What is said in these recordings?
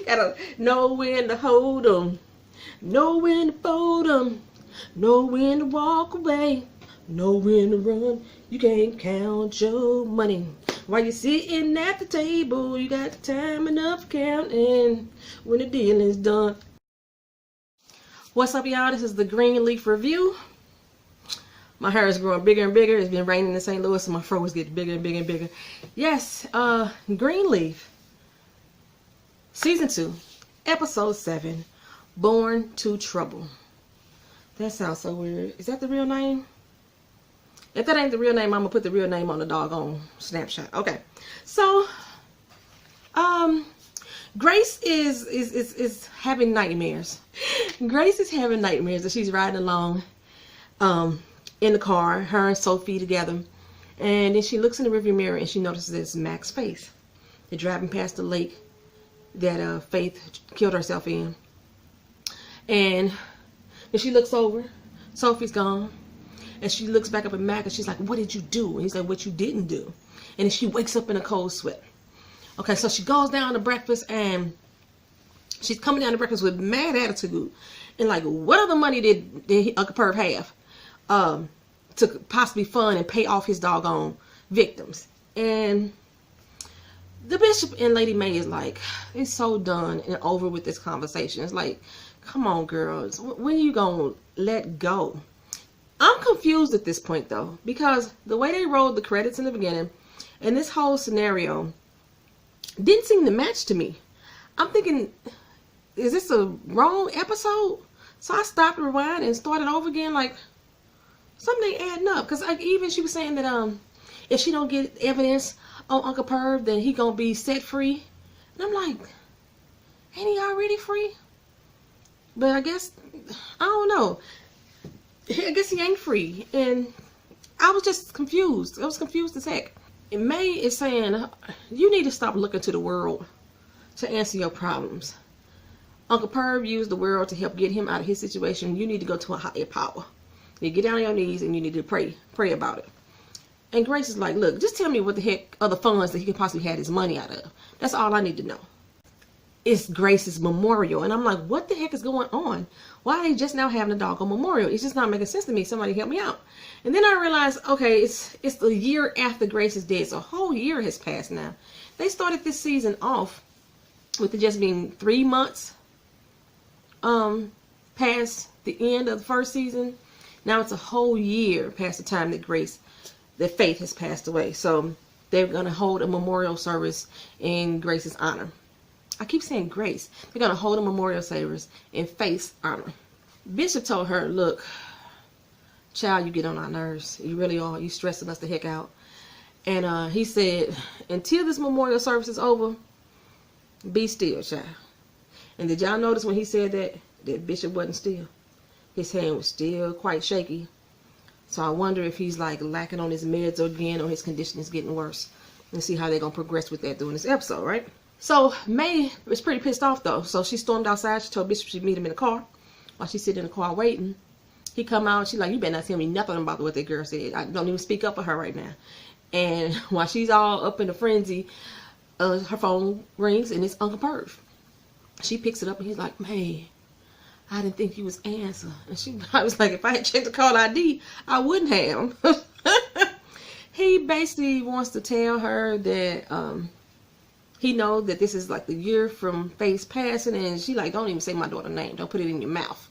Gotta know when to hold 'em, know when to fold 'em, know when to walk away, know when to run. You can't count your money while you're sitting at the table. You got time enough counting when the deal is done. What's up, y'all? This is the Greenleaf review. My hair is growing bigger and bigger. It's been raining in St. Louis, so my fro is getting bigger and bigger and bigger. Yes, Greenleaf, Season 2, Episode 7, Born to Trouble. That sounds so weird. Is that the real name? If that ain't the real name, I'm going to put the real name on the doggone snapshot. Okay, so, Grace is having nightmares. Grace is having nightmares that she's riding along in the car, her and Sophie together, and then she looks in the rearview mirror and she notices it's Mac's face. They're driving past the lake that Faith killed herself in, and then she looks over, Sophie's gone, and she looks back up at Mac and she's like, "What did you do?" And he's like, "What you didn't do." And then she wakes up in a cold sweat. Okay, so she goes down to breakfast, and she's coming down to breakfast with mad attitude. And like, what other money did Uncle Perv have to possibly fund and pay off his doggone victims? And the bishop and Lady May is like, it's so done and over with this conversation. It's like, come on, girls, when are you gonna let go? I'm confused at this point, though, because the way they rolled the credits in the beginning and this whole scenario didn't seem to match to me. I'm thinking, is this a wrong episode? So I stopped, rewind, and started over again. Like, something ain't adding up. Because like, even she was saying that if she don't get evidence on Uncle Perv, then he gonna be set free. And I'm like, ain't he already free? But I guess, I don't know. I guess he ain't free. And I was just confused. I was confused as heck. And May is saying, you need to stop looking to the world to answer your problems. Uncle Perv used the world to help get him out of his situation. You need to go to a higher power. You get down on your knees and you need to pray about it. And Grace is like, look, just tell me what the heck other funds that he could possibly have his money out of. That's all I need to know. It's Grace's memorial. And I'm like, what the heck is going on? Why are they just now having a doggone memorial? It's just not making sense to me. Somebody help me out. And then I realized, okay, it's the year after Grace is dead. So a whole year has passed now. They started this season off with it just being 3 months past the end of the first season. Now it's a whole year past the time that Faith has passed away. So they're going to hold a memorial service in Grace's honor. I keep saying Grace. They're going to hold a memorial service in Faith's honor. Bishop told her, look, child, you get on our nerves. You really are. You stressing us the heck out. And he said, until this memorial service is over, be still, child. And did y'all notice when he said that Bishop wasn't still? His hand was still quite shaky. So I wonder if he's like lacking on his meds again, or his condition is getting worse. And see how they're going to progress with that during this episode, right? So May was pretty pissed off, though. So she stormed outside. She told Bishop she'd meet him in the car. While she's sitting in the car waiting, he come out. She's like, you better not tell me nothing about what that girl said. I don't even speak up for her right now. And while she's all up in a frenzy, her phone rings, and it's Uncle Perv. She picks it up, and he's like, May, I didn't think you was answer. And I was like, if I had checked the call ID, I wouldn't have. He basically wants to tell her that he knows that this is like the year from Faith's passing, and she like, don't even say my daughter's name. Don't put it in your mouth.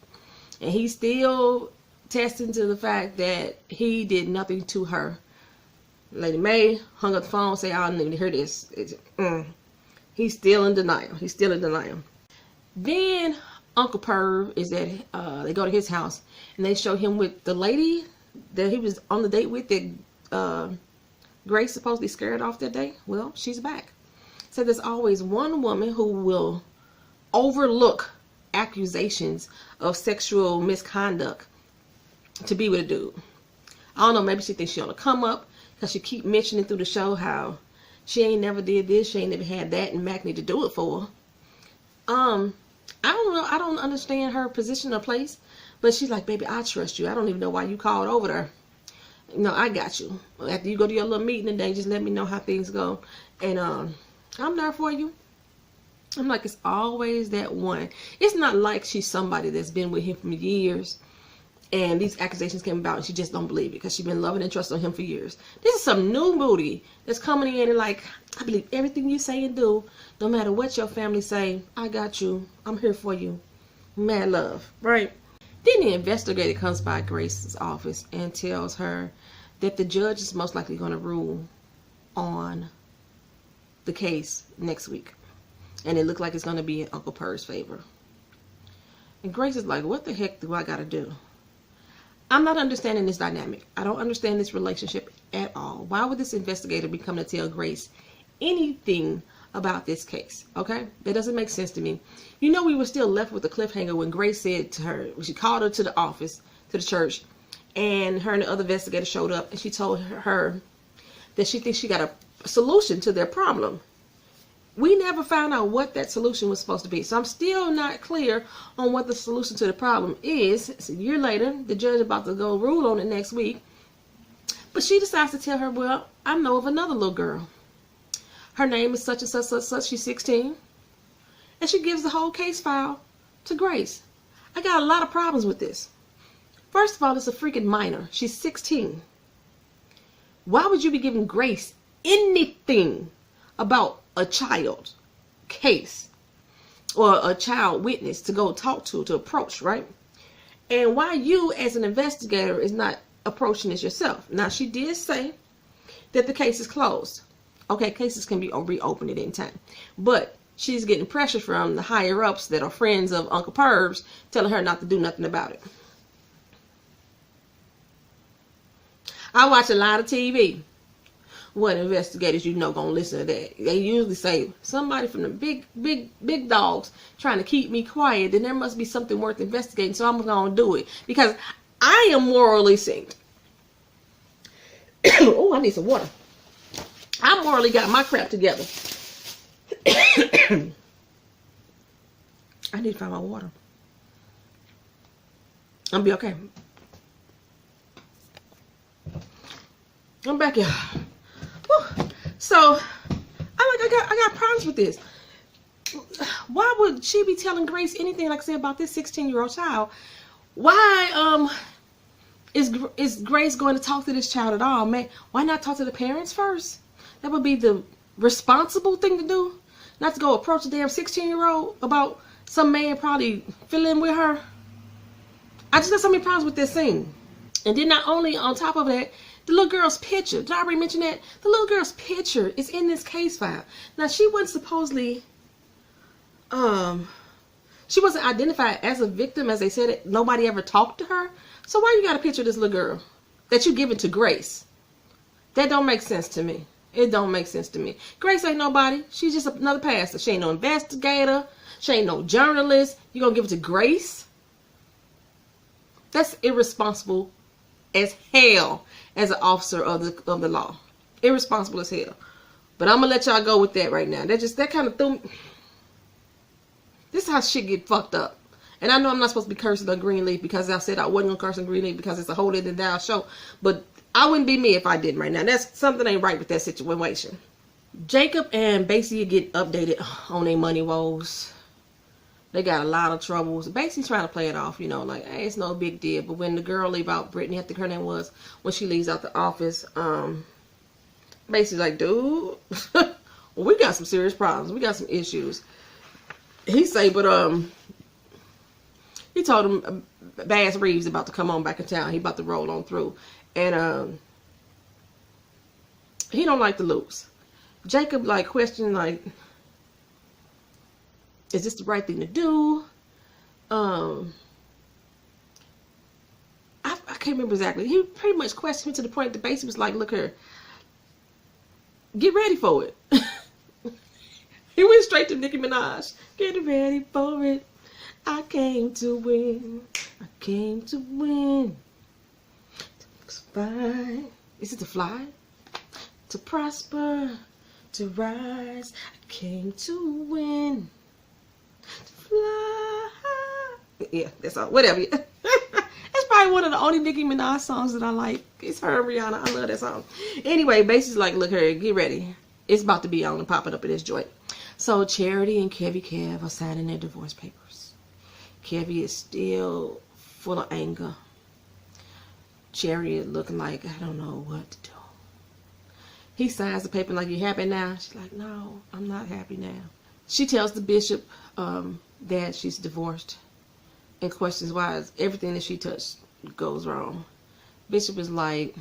And he's still testing to the fact that he did nothing to her. Lady May hung up the phone, say, I don't even hear this. He's still in denial. He's still in denial. Then Uncle Perv is that they go to his house and they show him with the lady that he was on the date with that Grace supposedly scared off that day. Well, she's back. So there's always one woman who will overlook accusations of sexual misconduct to be with a dude. I don't know, maybe she thinks she on a come up because she keep mentioning through the show how she ain't never did this, she ain't never had that, and Mac need to do it for her. I don't know, I don't understand her position or place, but she's like, baby, I trust you. I don't even know why you called over there. No, I got you. After you go to your little meeting today, just let me know how things go, and I'm there for you. I'm like, it's always that one. It's not like she's somebody that's been with him for years and these accusations came about and she just don't believe it because she's been loving and trusting him for years. This is some new booty that's coming in and like, I believe everything you say and do, no matter what your family say. I got you. I'm here for you. Mad love, right? Then the investigator comes by Grace's office and tells her that the judge is most likely going to rule on the case next week. And it looked like it's going to be in Uncle Purr's favor. And Grace is like, what the heck do I got to do? I'm not understanding this dynamic. I don't understand this relationship at all. Why would this investigator be coming to tell Grace anything about this case? Okay? That doesn't make sense to me. You know, we were still left with the cliffhanger when Grace said to her, when she called her to the office, to the church, and her and the other investigator showed up, and she told her that she thinks she got a solution to their problem. We never found out what that solution was supposed to be. So I'm still not clear on what the solution to the problem is. It's a year later. The judge about to go rule on it next week. But she decides to tell her, well, I know of another little girl. Her name is such and such, such, such. She's 16. And she gives the whole case file to Grace. I got a lot of problems with this. First of all, it's a freaking minor. She's 16. Why would you be giving Grace anything about a child case or a child witness to go talk to approach, right? And why you as an investigator is not approaching this yourself? Now, she did say that the case is closed. Okay, cases can be reopened at any time, but she's getting pressure from the higher ups that are friends of Uncle Purr's telling her not to do nothing about it. I watch a lot of TV. What investigators you know gonna listen to that? They usually say somebody from the big dogs trying to keep me quiet, then there must be something worth investigating, so I'm gonna do it because I am morally synced. Oh, I need some water. I morally got my crap together. I need to find my water. I'll be okay. I'm back here. Whew. So I got problems with this. Why would she be telling Grace anything, like I said, about this 16-year-old child? Why is Grace going to talk to this child at all? Man, why not talk to the parents first? That would be the responsible thing to do. Not to go approach a damn 16-year-old about some man probably fiddling with her. I just got so many problems with this scene. And then not only on top of that, the little girl's picture. Did I already mention that? The little girl's picture is in this case file. Now, she wasn't supposedly, she wasn't identified as a victim, as they said it. Nobody ever talked to her. So why you got a picture of this little girl that you giving to Grace? That don't make sense to me. It don't make sense to me. Grace ain't nobody. She's just another pastor. She ain't no investigator. She ain't no journalist. You gonna give it to Grace? That's irresponsible as hell as an officer of the law. Irresponsible as hell. But I'm gonna let y'all go with that right now. That kind of threw me. This is how shit get fucked up. And I know I'm not supposed to be cursing on Greenleaf because I said I wasn't gonna curse on Greenleaf because it's a holier than thou show. But I wouldn't be me if I did right now. That's something ain't right with that situation. Jacob and Basie get updated on their money woes. They got a lot of troubles. Basie's trying to play it off, you know, like, hey, it's no big deal. But when the girl leave out, Brittany, I think her name was, when she leaves out the office, Basie's like, dude, well, we got some serious problems. We got some issues. He say, but he told him Bass Reeves about to come on back in town. He about to roll on through. And he don't like to lose. Jacob like questioned, like, is this the right thing to do? I can't remember exactly. He pretty much questioned me to the point that Basie was like, look here, get ready for it. He went straight to Nicki Minaj. Get ready for it. I came to win. I came to win. To fly. Is it to fly? To prosper. To rise. I came to win. To fly. Yeah, that's all. Whatever. That's probably one of the only Nicki Minaj songs that I like. It's her and Rihanna. I love that song. Anyway, Basie's like, look here, get ready. It's about to be on and popping up in this joint. So Charity and Kevy Kev are signing their divorce papers. Kevy is still full of anger. Charity is looking like, I don't know what to do. He signs the paper like, you happy now? She's like, no, I'm not happy now. She tells the bishop that she's divorced and questions why everything that she touched goes wrong. Bishop is like,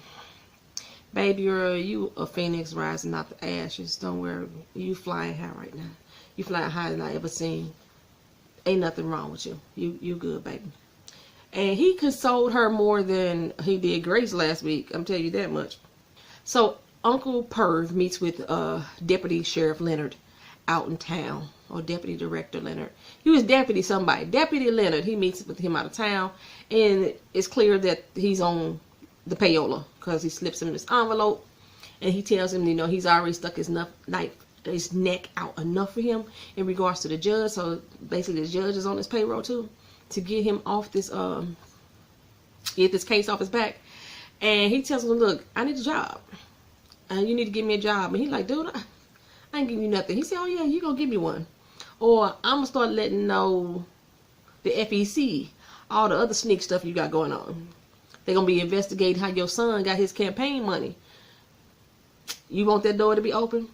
baby girl, you a phoenix rising out the ashes. Don't worry. You flying high right now. You flying higher than I ever seen. Ain't nothing wrong with you. You good, baby. And he consoled her more than he did Grace last week. I'm telling you that much. So Uncle Perv meets with Deputy Sheriff Leonard out in town. Or Deputy Director Leonard. He was Deputy somebody. Deputy Leonard. He meets with him out of town. And it's clear that he's on the payola. Because he slips him this envelope. And he tells him, you know, he's already stuck his neck out enough for him in regards to the judge. So basically the judge is on his payroll too. To get him off this, get this case off his back. And he tells him, look, I need a job. You need to give me a job. And he's like, dude, I ain't giving you nothing. He said, oh yeah, you gonna give me one. Or I'm gonna start letting know the FEC, all the other sneak stuff you got going on. They're gonna be investigating how your son got his campaign money. You want that door to be open?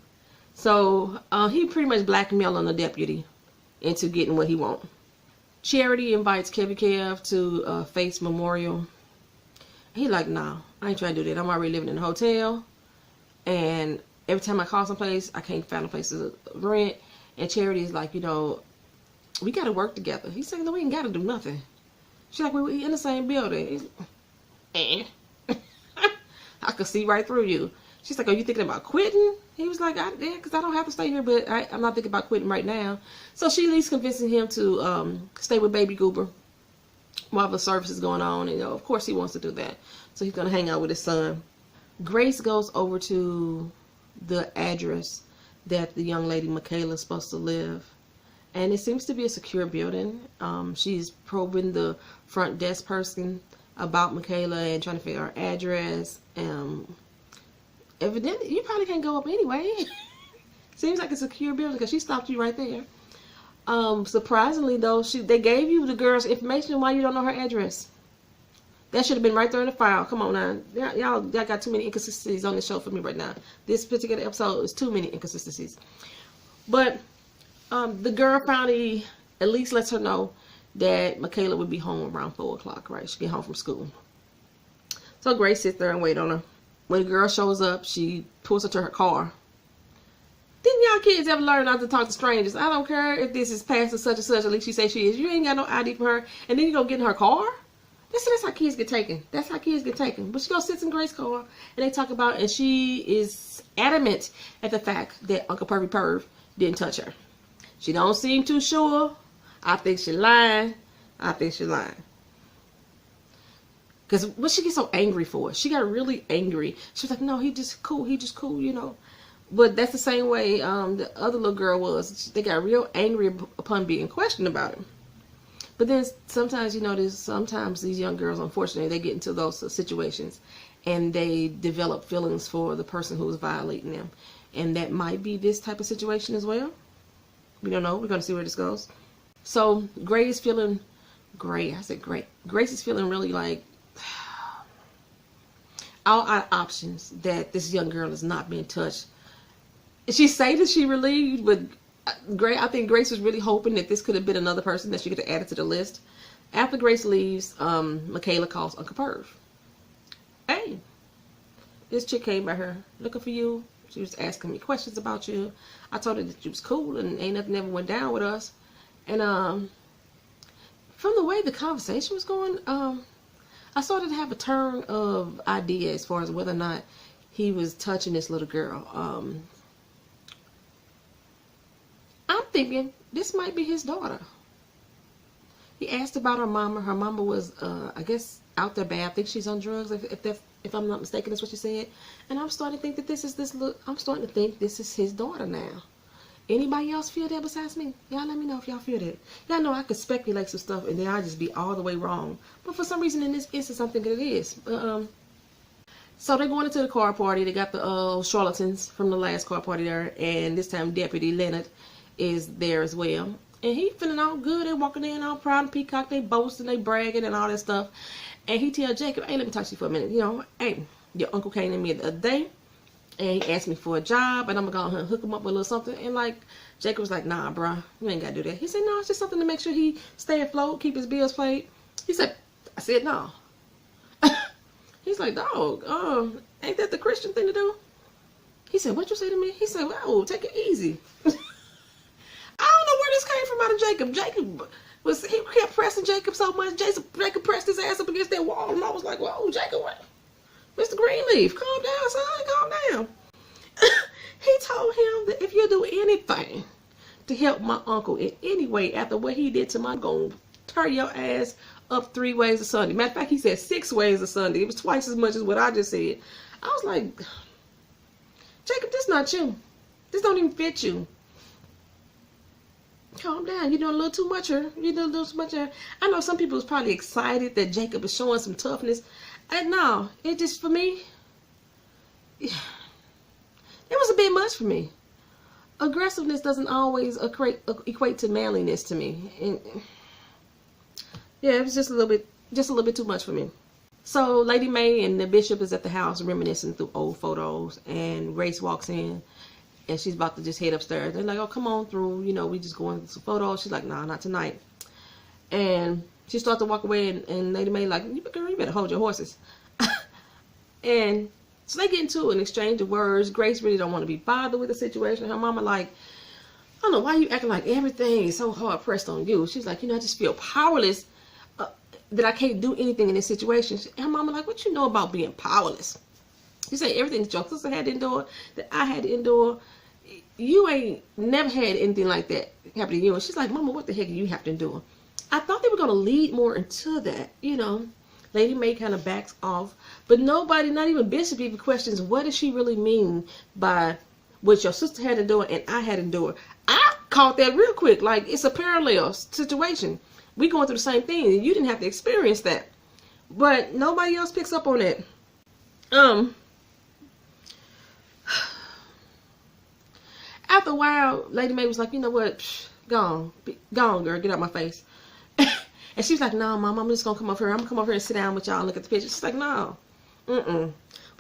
So he pretty much blackmailing the deputy into getting what he wants. Charity invites Kevy Kev to Faith's memorial. He like, nah, I ain't trying to do that. I'm already living in a hotel. And every time I call someplace, I can't find a place to rent. And Charity is like, you know, we got to work together. He said, no, we ain't got to do nothing. She's like, we in the same building. I could see right through you. She's like, are you thinking about quitting? He was like, yeah, because I don't have to stay here, but I'm not thinking about quitting right now. So she at least convincing him to stay with Baby Goober while the service is going on. And, you know, of course he wants to do that. So he's going to hang out with his son. Grace goes over to the address that the young lady Michaela is supposed to live. And it seems to be a secure building. She's probing the front desk person about Michaela and trying to figure out her address. Evidently, you probably can't go up anyway. Seems like a secure building because she stopped you right there. Surprisingly, though, they gave you the girl's information. Why you don't know her address? That should have been right there in the file. Come on now. Y'all got too many inconsistencies on the show for me right now. This particular episode is too many inconsistencies. But the girl finally at least lets her know that Michaela would be home around 4 o'clock, right? She'd get home from school. So Grace sits there and wait on her. When the girl shows up, she pulls her to her car. Didn't y'all kids ever learn not to talk to strangers? I don't care if this is Pastor such and such, at least she say she is. You ain't got no ID for her, and then you go get in her car? That's how kids get taken. That's how kids get taken. But she goes sits in Grace's car, and they talk about, and she is adamant at the fact that Uncle Pervy Perv didn't touch her. She don't seem too sure. I think she lying. Because what she gets so angry for? She got really angry. She was like, no, he just cool, you know. But that's the same way the other little girl was. They got real angry upon being questioned about him. But then sometimes, you know, sometimes these young girls, unfortunately, they get into those situations and they develop feelings for the person who is violating them. And that might be this type of situation as well. We don't know. We're going to see where this goes. So Grace is feeling Grace is feeling really like all out of options that this young girl is not being touched. She say that she relieved, but I think Grace was really hoping that this could have been another person that she could have added to the list. After Grace leaves, Michaela calls Uncle Perv. Hey, this chick came by her looking for you. She was asking me questions about you. I told her that you was cool and ain't nothing ever went down with us. And from the way the conversation was going, I started to have a turn of idea as far as whether or not he was touching this little girl. I'm thinking this might be his daughter. He asked about her mama. Her mama was, I guess, out there bad. I think she's on drugs, if I'm not mistaken. That's what she said. And I'm starting to think that this is his daughter now. Anybody else feel that besides me? Y'all let me know if y'all feel that. Y'all know I could speculate some stuff and then I'll just be all the way wrong. But for some reason in this instance, I'm thinking it is. So they're going into the car party. They got the charlatans from the last car party there, and this time Deputy Leonard is there as well. And he feeling all good. They walking in all proud and peacock. They boasting, they bragging and all that stuff. And he tell Jacob, hey, let me talk to you for a minute. You know, hey, your uncle came to me the other day and he asked me for a job, and I'm gonna go hook him up with a little something. And like, Jacob was like, nah, bruh, you ain't gotta do that. He said, no, it's just something to make sure he stay afloat, keep his bills paid. He said, I said, no. He's like, dog, ain't that the Christian thing to do? He said, what you say to me? He said, well, take it easy. I don't know where this came from out of Jacob. He kept pressing Jacob so much. Jacob pressed his ass up against that wall, and I was like, whoa, Jacob, what? Mr. Greenleaf, calm down, son, calm down. He told him that if you do anything to help my uncle in any way after what he did to my, I'm going to turn your ass up 3 ways a Sunday. Matter of fact, he said 6 ways a Sunday. It was twice as much as what I just said. I was like, Jacob, this not you. This don't even fit you. Calm down. You're doing a little too much here. You're doing a little too much here. I know some people was probably excited that Jacob is showing some toughness. And no, it just, for me, it was a bit much for me. Aggressiveness doesn't always equate to manliness to me. And yeah, it was just a little bit too much for me. So Lady Mae and the bishop is at the house reminiscing through old photos, and Grace walks in and she's about to just head upstairs. They're like, oh, come on through, you know, we just going through some photos. She's like, nah, not tonight. And she starts to walk away, and Lady Mae like, you better hold your horses. And so they get into an exchange of words. Grace really don't want to be bothered with the situation. Her mama like, I don't know, why you acting like everything is so hard pressed on you? She's like, you know, I just feel powerless, that I can't do anything in this situation. Her mama like, what you know about being powerless? You say everything that your sister had to endure, that I had to endure. You ain't never had anything like that happen to you. And she's like, Mama, what the heck do you have to endure? I thought they were going to lead more into that, you know. Lady Mae kind of backs off, but nobody, not even Bishop, even questions what does she really mean by what your sister had to endure and I had to endure. I caught that real quick, like it's a parallel situation. We going through the same thing, and you didn't have to experience that, but nobody else picks up on that. After a while, Lady Mae was like, you know what, go on, girl, get out my face. And she's like, no, Mom, I'm just gonna come up here. I'm gonna come up here and sit down with y'all and look at the picture. She's like, no, we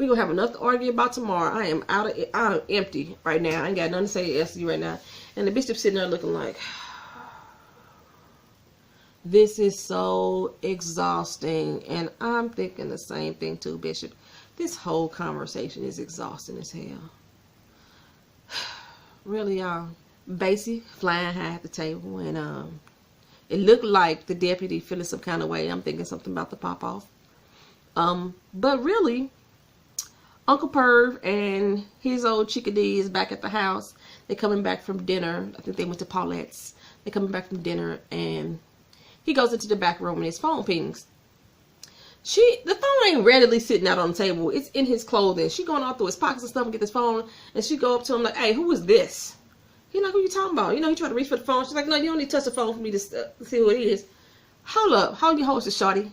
gonna have enough to argue about tomorrow. I'm empty right now. I ain't got nothing to say to you right now. And the bishop's sitting there looking like, this is so exhausting. And I'm thinking the same thing too, Bishop. This whole conversation is exhausting as hell. Really, y'all. Basie flying high at the table, and it looked like the deputy feeling some kind of way. I'm thinking something about the pop off. But really, Uncle Perv and his old chickadee is back at the house. They're coming back from dinner. I think they went to Paulette's. They're coming back from dinner, and he goes into the back room and his phone pings. The phone ain't readily sitting out on the table. It's in his clothing. She going all through his pockets and stuff and get this phone, and she go up to him like, hey, who is this? He like, who you talking about? You know, he tried to reach for the phone. She's like, no, you don't need to touch the phone for me to see who it is. Hold up. Hold your horses, shorty.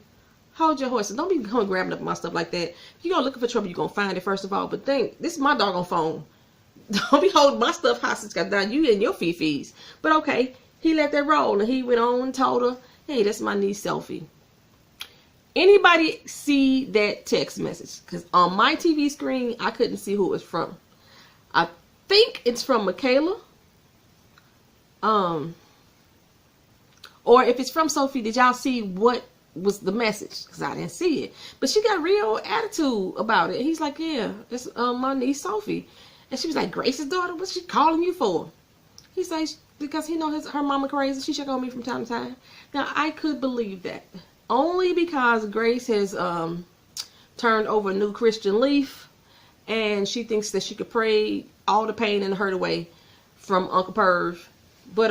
Hold your horses. Don't be going grabbing up my stuff like that. If you go looking for trouble, you're going to find it, first of all. But this is my doggone phone. Don't be holding my stuff hostage. Got down you and your fifis. But okay, he let that roll, and he went on and told her, hey, that's my niece, Selfie. Anybody see that text message? Because on my TV screen, I couldn't see who it was from. I think it's from Michaela. Or if it's from Sophie, did y'all see what was the message? Because I didn't see it. But she got real attitude about it. He's like, yeah, it's my niece, Sophie. And she was like, Grace's daughter? What's she calling you for? He's like, because he knows her mama crazy. She check on me from time to time. Now, I could believe that. Only because Grace has turned over a new Christian leaf. And she thinks that she could pray all the pain and hurt away from Uncle Perv. But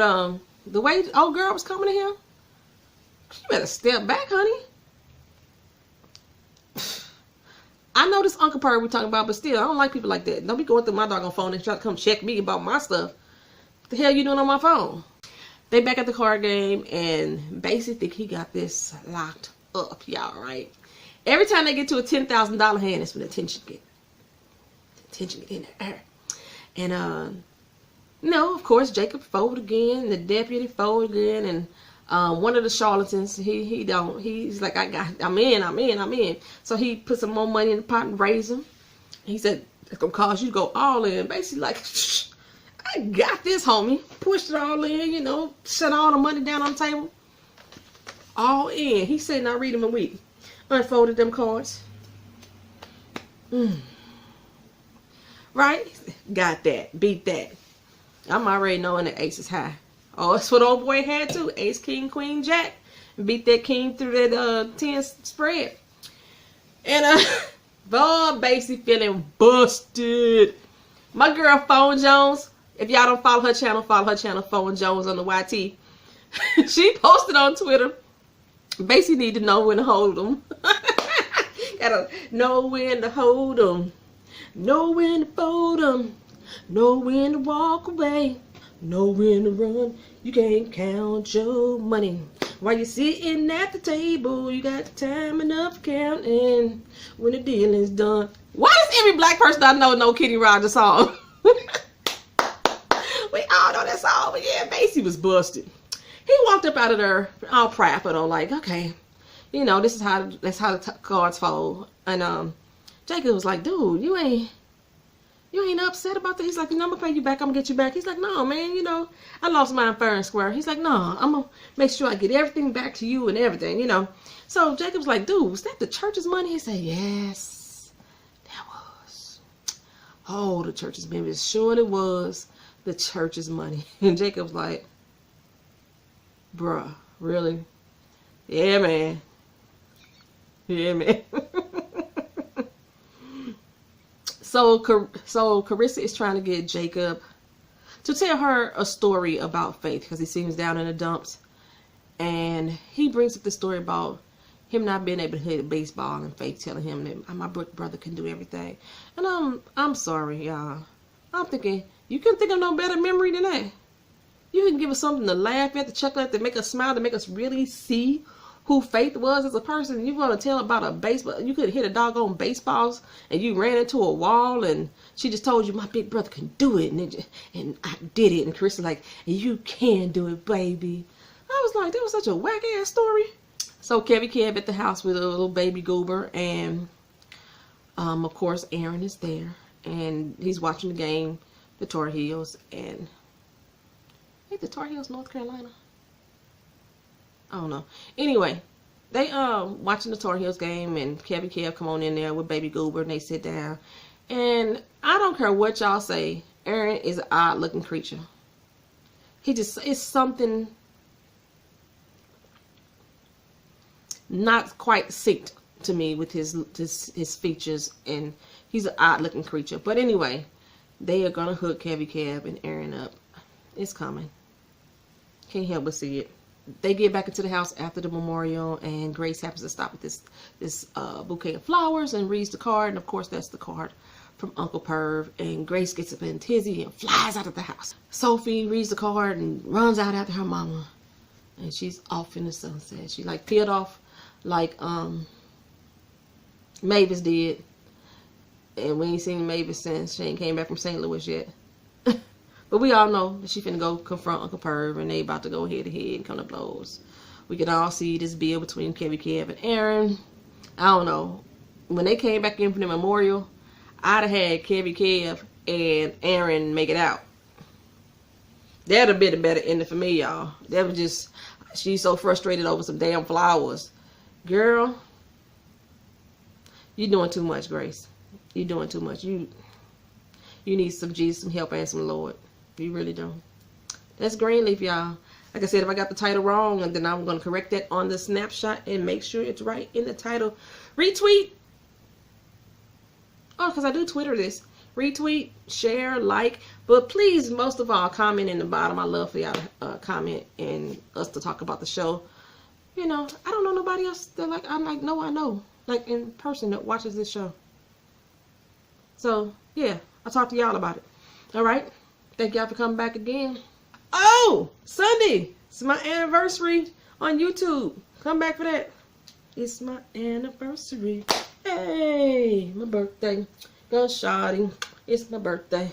the way the old girl was coming to him, you better step back, honey. I know this Uncle Perv we're talking about, but still, I don't like people like that. Don't be going through my doggone phone and try to come check me about my stuff. What the hell you doing on my phone? They back at the card game, and basically think he got this locked up, y'all, right? Every time they get to a $10,000 hand, that's when the tension get in there. And No, of course, Jacob folded again. The deputy folded again, and one of the charlatans, he's like, I'm in. So he put some more money in the pot and raised him. He said, it's gonna cause you to go all in. Basically, like, I got this, homie. Pushed it all in, set all the money down on the table. All in. He said, now read them a week. Unfolded them cards. Right? Got that. Beat that. I'm already knowing the ace is high. Oh, that's what old boy had too. Ace, king, queen, jack. Beat that king through that 10 spread. And Bob basically feeling busted. My girl Phone Jones, if y'all don't follow her channel, Phone Jones on the YT. She posted on Twitter, basically need to know when to hold them. Gotta know when to hold them. Know when to fold them. Know when to walk away. Know when to run. You can't count your money. While you're sitting at the table, you got time enough counting when the deal is done. Why does every black person I know Kenny Rogers song? We all know that song, but yeah, Macy was busted. He walked up out of there all proud, like, okay, this is that's how the cards fold. And Jacob was like, dude, you ain't upset about that? He's like, I'm gonna pay you back. I'm gonna get you back. He's like, no, man, I lost mine fair and square. He's like, no, I'm gonna make sure I get everything back to you and everything, So Jacob's like, dude, was that the church's money? He said, yes, that was. Oh, the church's money. It surely was the church's money. And Jacob's like, bruh, really? Yeah, man. Yeah, man. So Carissa is trying to get Jacob to tell her a story about Faith because he seems down in the dumps. And he brings up the story about him not being able to hit a baseball and Faith telling him that my brother can do everything. And I'm sorry, y'all. I'm thinking, you couldn't think of no better memory than that. You can give us something to laugh at, to chuckle at, to make us smile, to make us really see who Faith was as a person. You want to tell about a baseball? You could hit a doggone baseballs and you ran into a wall and she just told you my big brother can do it, and I did it. And Chris was like, and you can do it, baby. I was like, that was such a whack ass story. So Kevy Kev at the house with a little baby goober, and of course Aaron is there and he's watching the game, the Tar Heels, and I think the Tar Heels, North Carolina. I don't know. Anyway, they watching the Tar Heels game, and Kevy Kev come on in there with baby goober, and they sit down. And I don't care what y'all say, Aaron is an odd looking creature. It's something not quite synced to me with his features, and he's an odd looking creature. But anyway, they are gonna hook Kevy Kev and Aaron up. It's coming. Can't help but see it. They get back into the house after the memorial, and Grace happens to stop at this bouquet of flowers and reads the card, and of course that's the card from Uncle Perv. And Grace gets up in a tizzy and flies out of the house. Sophie reads the card and runs out after her mama, and she's off in the sunset. She like peeled off like Mavis did, and we ain't seen Mavis since she ain't came back from St. Louis yet. But we all know that she finna go confront Uncle Perv, and they about to go head to head and come to blows. We can all see this bill between Kevy Kev and Aaron. I don't know. When they came back in for the memorial, I'd have had Kevy Kev and Aaron make it out. That'd have been a better ending for me, y'all. That was just, she's so frustrated over some damn flowers. Girl, you're doing too much, Grace. You're doing too much. You need some Jesus, some help, and some Lord. You really do. That's Greenleaf, y'all. Like I said, if I got the title wrong, and then I'm going to correct that on the snapshot and make sure it's right in the title. Retweet. Oh, because I do Twitter this. Retweet, share, like. But please, most of all, comment in the bottom. I love for y'all to comment and us to talk about the show. I don't know nobody else that I know, like in person, that watches this show. So, yeah, I'll talk to y'all about it. All right. Thank y'all for coming back again. Oh, Sunday. It's my anniversary on YouTube. Come back for that. It's my anniversary. Hey, my birthday. Go shawty. It's my birthday.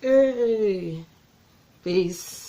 Hey. Peace.